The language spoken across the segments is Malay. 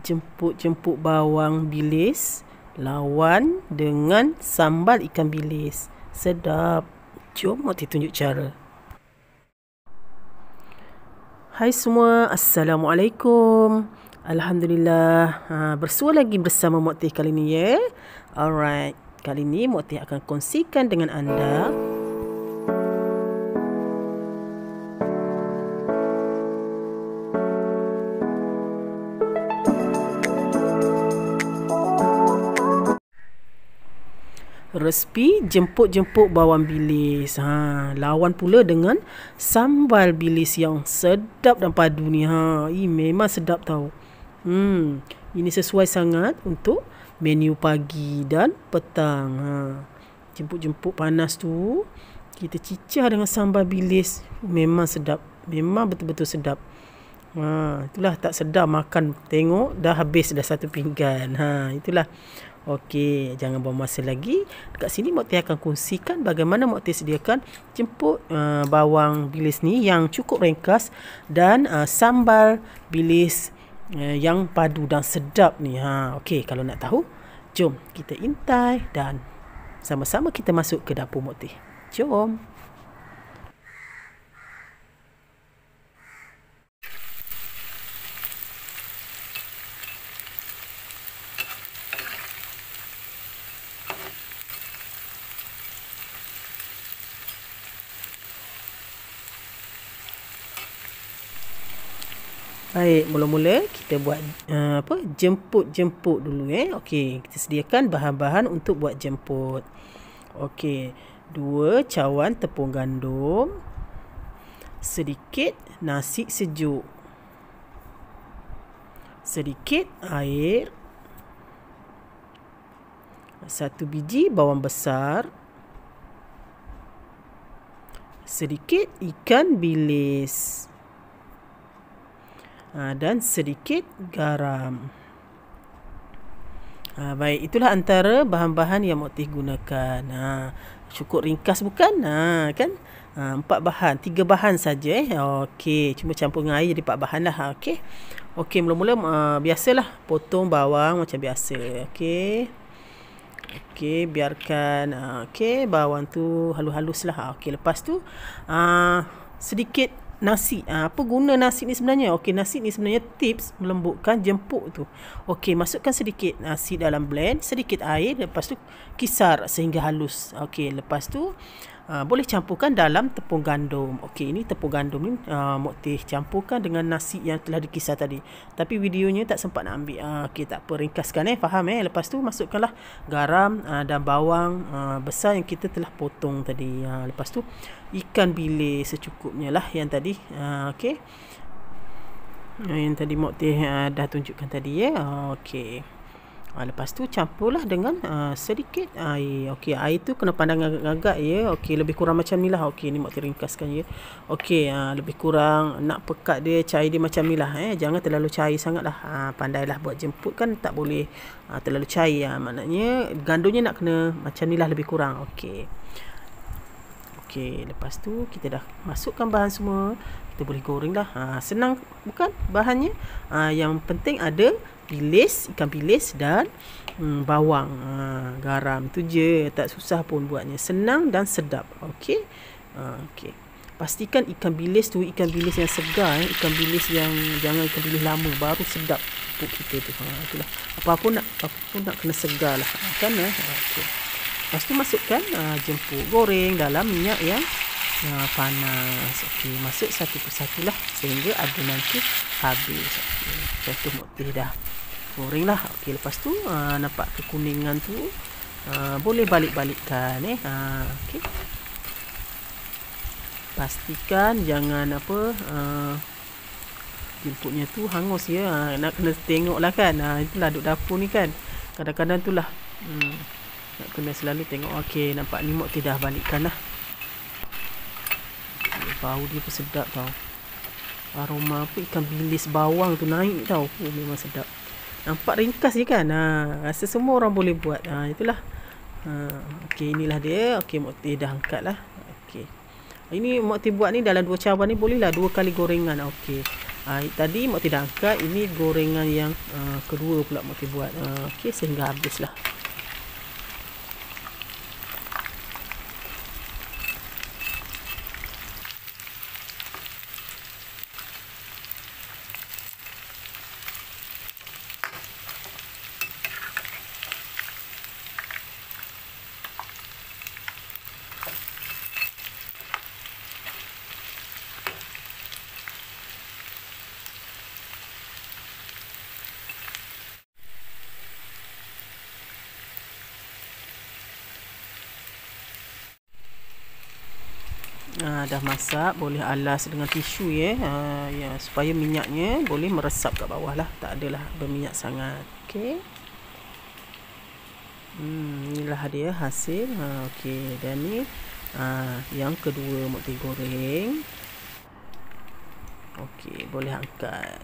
jemput-jemput bawang bilis lawan dengan sambal ikan bilis. Sedap. Jom Mak Tir tunjuk cara. Hai semua, Assalamualaikum. Alhamdulillah, bersua lagi bersama Mak Tir kali ni ya. Alright, kali ni Mak Tir akan kongsikan dengan anda resipi jemput-jemput bawang bilis. Lawan pula dengan sambal bilis yang sedap dan padu ni. Memang sedap tau. Ini sesuai sangat untuk menu pagi dan petang. Jemput-jemput panas tu, kita cicah dengan sambal bilis. Memang sedap. Memang betul-betul sedap. Itulah tak sedap makan. Tengok dah habis dah satu pinggan. Itulah. Okey, jangan buang masa lagi. Dekat sini Mak Tir akan kongsikan bagaimana Mak Tir sediakan jemput bawang bilis ni yang cukup ringkas dan sambal bilis yang padu dan sedap ni. Okey, kalau nak tahu, jom kita intai dan sama-sama kita masuk ke dapur Mak Tir. Jom. Baik, mula-mula kita buat jemput-jemput dulu Okey, kita sediakan bahan-bahan untuk buat jemput. Okey, 2 cawan tepung gandum, sedikit nasi sejuk, sedikit air, 1 biji bawang besar, sedikit ikan bilis, dan sedikit garam. Baik, itulah antara bahan-bahan yang Mak Tir gunakan. Cukup ringkas bukan? Kan? 4 bahan, 3 bahan saja Okey, cuma campur dengan air jadi 4 bahan lah. Okey, mula-mula biasalah potong bawang macam biasa. Okey, biarkan bawang tu halus-halus lah. Okey, lepas tu sedikit nasi. Apa guna nasi ni sebenarnya? Okey, nasi ni sebenarnya tips melembutkan jemput tu. Okey, masukkan sedikit nasi dalam blend, sedikit air, lepas tu kisar sehingga halus. Okey, lepas tu boleh campurkan dalam tepung gandum. Okey, ini tepung gandum ni Mak Tir campurkan dengan nasi yang telah dikisar tadi. Tapi videonya tak sempat nak ambil. Okey, tak apa, ringkaskan faham Lepas tu masukkanlah garam dan bawang besar yang kita telah potong tadi. Lepas tu ikan bilis secukupnya lah yang tadi. Okey. Yang tadi Mak Tir dah tunjukkan tadi Okey. Lepas tu campurlah dengan sedikit air. Okey, air tu kena pandang agak-agak Okey, lebih kurang macam ni lah. Okey, ni Mak Tir ringkaskan Okey, lebih kurang nak pekat dia, cair dia macam ni lah Jangan terlalu cair sangat lah. Pandailah buat jemput kan, tak boleh terlalu cair. Maknanya gandumnya nak kena macam ni lah, lebih kurang. Okey, lepas tu kita dah masukkan bahan semua. Kita boleh goreng lah. Senang bukan bahannya? Yang penting ada bilis, ikan bilis dan bawang, garam. Tu je, tak susah pun buatnya. Senang dan sedap. Okey. Pastikan ikan bilis tu ikan bilis yang segar ikan bilis yang jangan ikan bilis lama, baru sedap untuk kita tu. Itulah. Apa-apa nak kena segar lah kan. Okey. Lepas tu masukkan jemput, goreng dalam minyak yang panas. Okey, masuk satu persatu lah sehingga adonan tu habis. Contoh Mak Tir dah goreng lah. Okey, lepas tu nampak kekuningan tu, boleh balik-balikkan okey. Pastikan jangan jemputnya tu hangus nak kena tengok lah kan. Itulah duk dapur ni kan, kadang-kadang tu lah nak kena selalu tengok. Okey, nampak ni Mak Tir dah balikkan lah. Bau dia pun sedap tau. Aroma ikan bilis bawang tu naik tau. Memang sedap. Nampak ringkas je kan. Rasa semua orang boleh buat. Itulah. Okey, inilah dia. Okey, Mak Tir dah angkat lah. Okey. Ini Mak Tir buat ni dalam 2 cawan ni bolehlah 2 kali gorengan. Okey. Tadi Mak Ti dah angkat. Ini gorengan yang kedua pula Mak Ti buat. Okey, sehingga habislah. Dah masak, boleh alas dengan tisu ya, supaya minyaknya boleh meresap kat bawah lah, tak adalah berminyak sangat. Okey. Inilah dia hasil. Okey, dan ni yang kedua Mak Ti goreng. Okey, boleh angkat.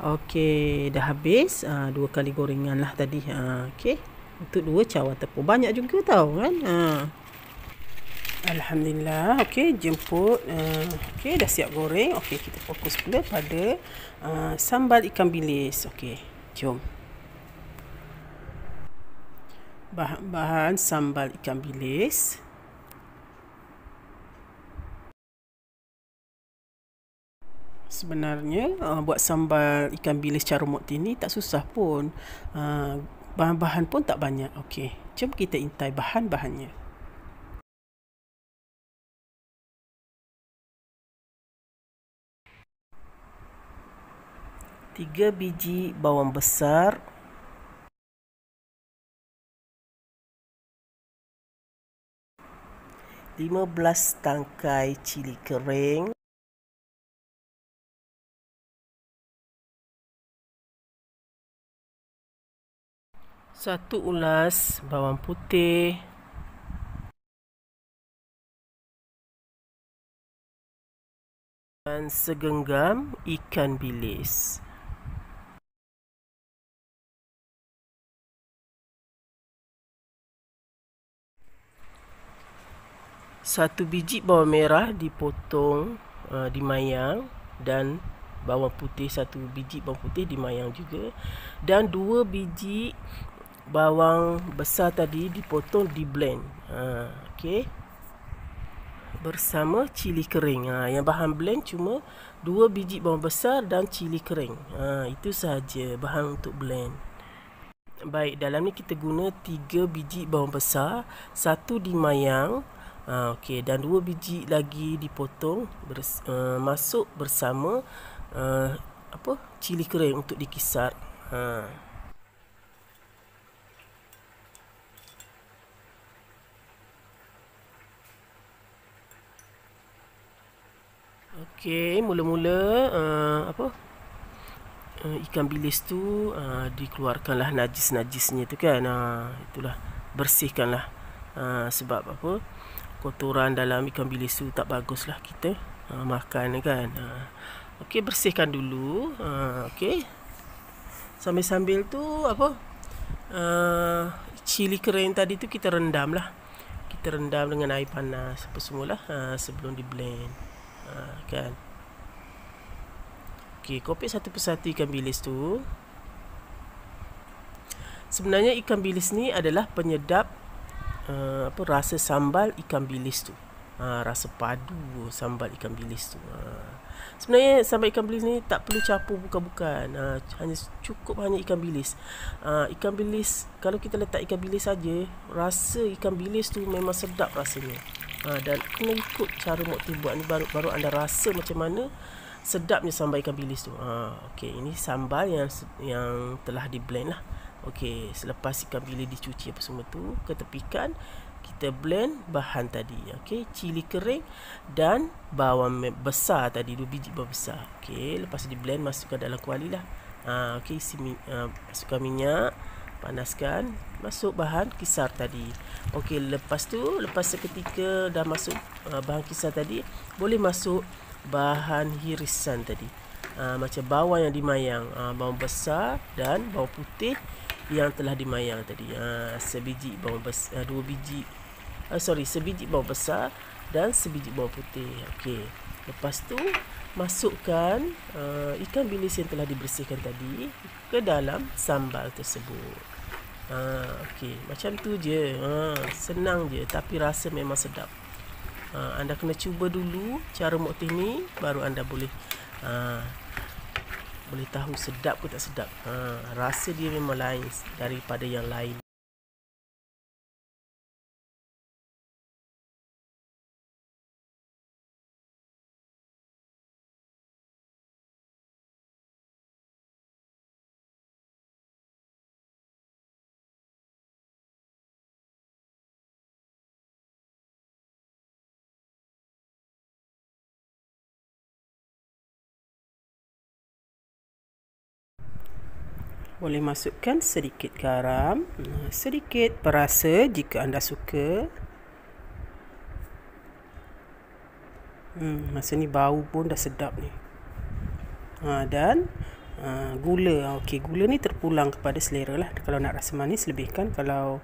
Okey, dah habis. 2 kali gorengan lah tadi. Okey. Untuk 2 cawan tepung. Banyak juga tau kan. Alhamdulillah. Okey, jemput. Okey, dah siap goreng. Okey, kita fokus pula pada sambal ikan bilis. Okey, jom. Bahan-bahan sambal ikan bilis. Sebenarnya buat sambal ikan bilis cara Mak Ti ni tak susah pun. Bahan-bahan pun tak banyak. Okey, jom kita intai bahan-bahannya. 3 biji bawang besar, 15 tangkai cili kering, 1 ulas bawang putih, 1 segenggam ikan bilis. Satu biji bawang merah dipotong dimayang, dan bawang putih, 1 biji bawang putih dimayang juga, dan 2 biji bawang besar tadi dipotong, di blend. Okey, bersama cili kering. Yang bahan blend cuma 2 biji bawang besar dan cili kering. Itu sahaja bahan untuk blend. Baik, dalam ni kita guna 3 biji bawang besar, 1 dimayang, okey, dan 2 biji lagi dipotong masuk bersama cili kering untuk dikisar. Okey, mula-mula ikan bilis tu dikeluarkanlah najis-najisnya tu kan. Itulah, bersihkanlah. Sebab kotoran dalam ikan bilis tu tak baguslah kita makan kan. Okey, bersihkan dulu. Okey, sambil-sambil tu cili kering tadi tu kita rendam lah. Kita rendam dengan air panas apa semualah sebelum di blend. Kan. Okey, kopek satu persatu ikan bilis tu. Sebenarnya ikan bilis ni adalah penyedap rasa sambal ikan bilis tu. Rasa padu sambal ikan bilis tu. Sebenarnya sambal ikan bilis ni tak perlu campur bukan-bukan. Cukup hanya ikan bilis. Ikan bilis, kalau kita letak ikan bilis saja, rasa ikan bilis tu memang sedap rasanya. Dan kena ikut cara Mak Ti buat ni, baru anda rasa macam mana sedapnya sambal ikan bilis tu. Okey, ini sambal yang telah di blend lah. Okey, selepas ikan bilis dicuci apa semua tu, ketepikan, kita blend bahan tadi. Okey, cili kering dan bawang besar tadi, 2 biji bawang besar. Okey, lepas di blend, masukkan dalam kuali lah. Okey, masukkan minyak, panaskan, masuk bahan kisar tadi. Okey, lepas seketika dah masuk bahan kisar tadi, boleh masuk bahan hirisan tadi. Macam bawang yang dimayang, bawang besar dan bawang putih yang telah dimayang tadi. Sebiji bawang besar, sebiji bawang besar dan sebiji bawang putih. Okey. Lepas tu masukkan ikan bilis yang telah dibersihkan tadi ke dalam sambal tersebut. Okey, macam tu je. Senang je tapi rasa memang sedap. Anda kena cuba dulu cara Mok Teh ni, baru anda boleh tahu sedap ke tak sedap. Rasa dia memang lain daripada yang lain. Boleh masukkan sedikit garam, sedikit perasa jika anda suka. Masa ni bau pun dah sedap ni. Dan gula. Okey, gula ni terpulang kepada selera lah. Kalau nak rasa manis, lebihkan. Kalau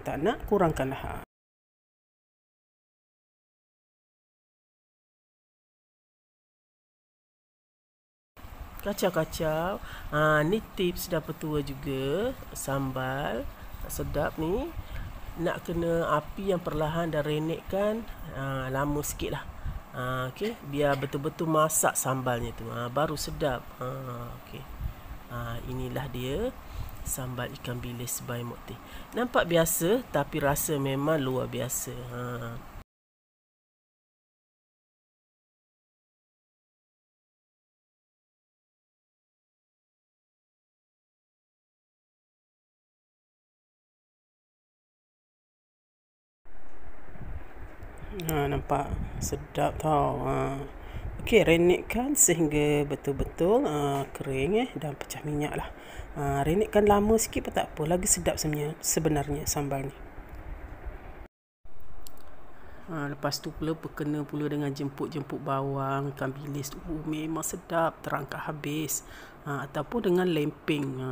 tak nak, kurangkanlah. Kacau-kacau. Ni tips dah petua juga. Sambal sedap ni nak kena api yang perlahan dan renekkan lama sikit lah. Okey, biar betul-betul masak sambalnya tu, baru sedap. Okey. Inilah dia sambal ikan bilis by Mok Teh. Nampak biasa tapi rasa memang luar biasa. Nampak sedap tau. Okey, renekkan sehingga betul-betul kering dan pecah minyak lah. Renekkan lama sikit pun tak apa, lagi sedap sebenarnya sambal ni. Lepas tu pula berkena pula dengan jemput-jemput bawang ikan bilis tu, memang sedap, terangkat habis. Ataupun dengan lemping.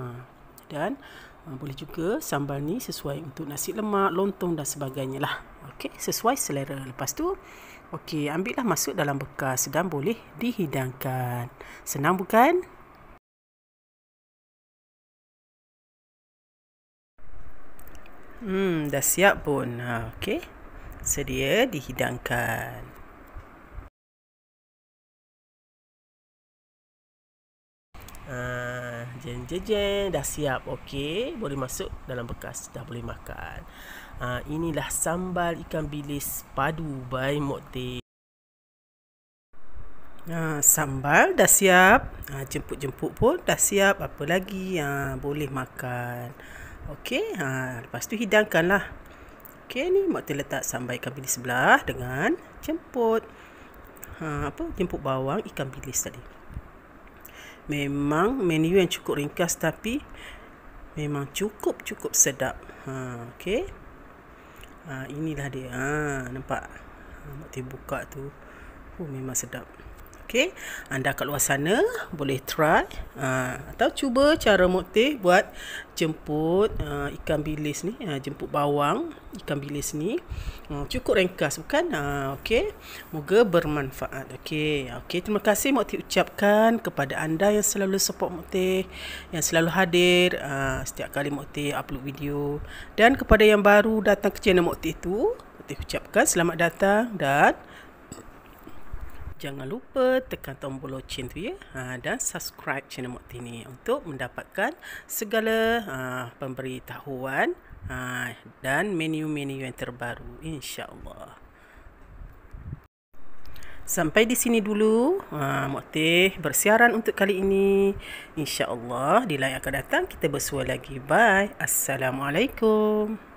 Dan boleh juga sambal ni sesuai untuk nasi lemak, lontong dan sebagainya lah. Okey, sesuai selera. Lepas tu, okey, ambillah masuk dalam bekas dan boleh dihidangkan. Senang bukan? Dah siap pun. Okey, sedia dihidangkan. Jeng, dah siap. Okey, boleh masuk dalam bekas, dah boleh makan. Inilah sambal ikan bilis padu by Mok Teh. Sambal dah siap, jemput-jemput pun dah siap. Apa lagi? Boleh makan. Okey, lepas tu hidangkanlah. Okey, ni Mok Teh letak sambal ikan bilis sebelah dengan jemput jemput bawang ikan bilis tadi. Memang menu yang cukup ringkas tapi memang cukup sedap. Okey. Inilah dia. Nampak? Mok Teh buka tu. Memang sedap. Okey, anda kat luar sana boleh try atau cuba cara Mok Teh buat jemput ikan bilis ni, jemput bawang ikan bilis ni. Cukup ringkas bukan? Okey, moga bermanfaat. Okey, terima kasih Mok Teh ucapkan kepada anda yang selalu support Mok Teh, yang selalu hadir setiap kali Mok Teh upload video, dan kepada yang baru datang ke channel Mok Teh tu, Mok Teh ucapkan selamat datang dan jangan lupa tekan tombol loceng tu ya, dan subscribe channel Mok Teh ni untuk mendapatkan segala pemberitahuan dan menu-menu yang terbaru, insya-Allah. Sampai di sini dulu Mak Teh bersiaran untuk kali ini. InsyaAllah di lain akan datang kita bersua lagi. Bye. Assalamualaikum.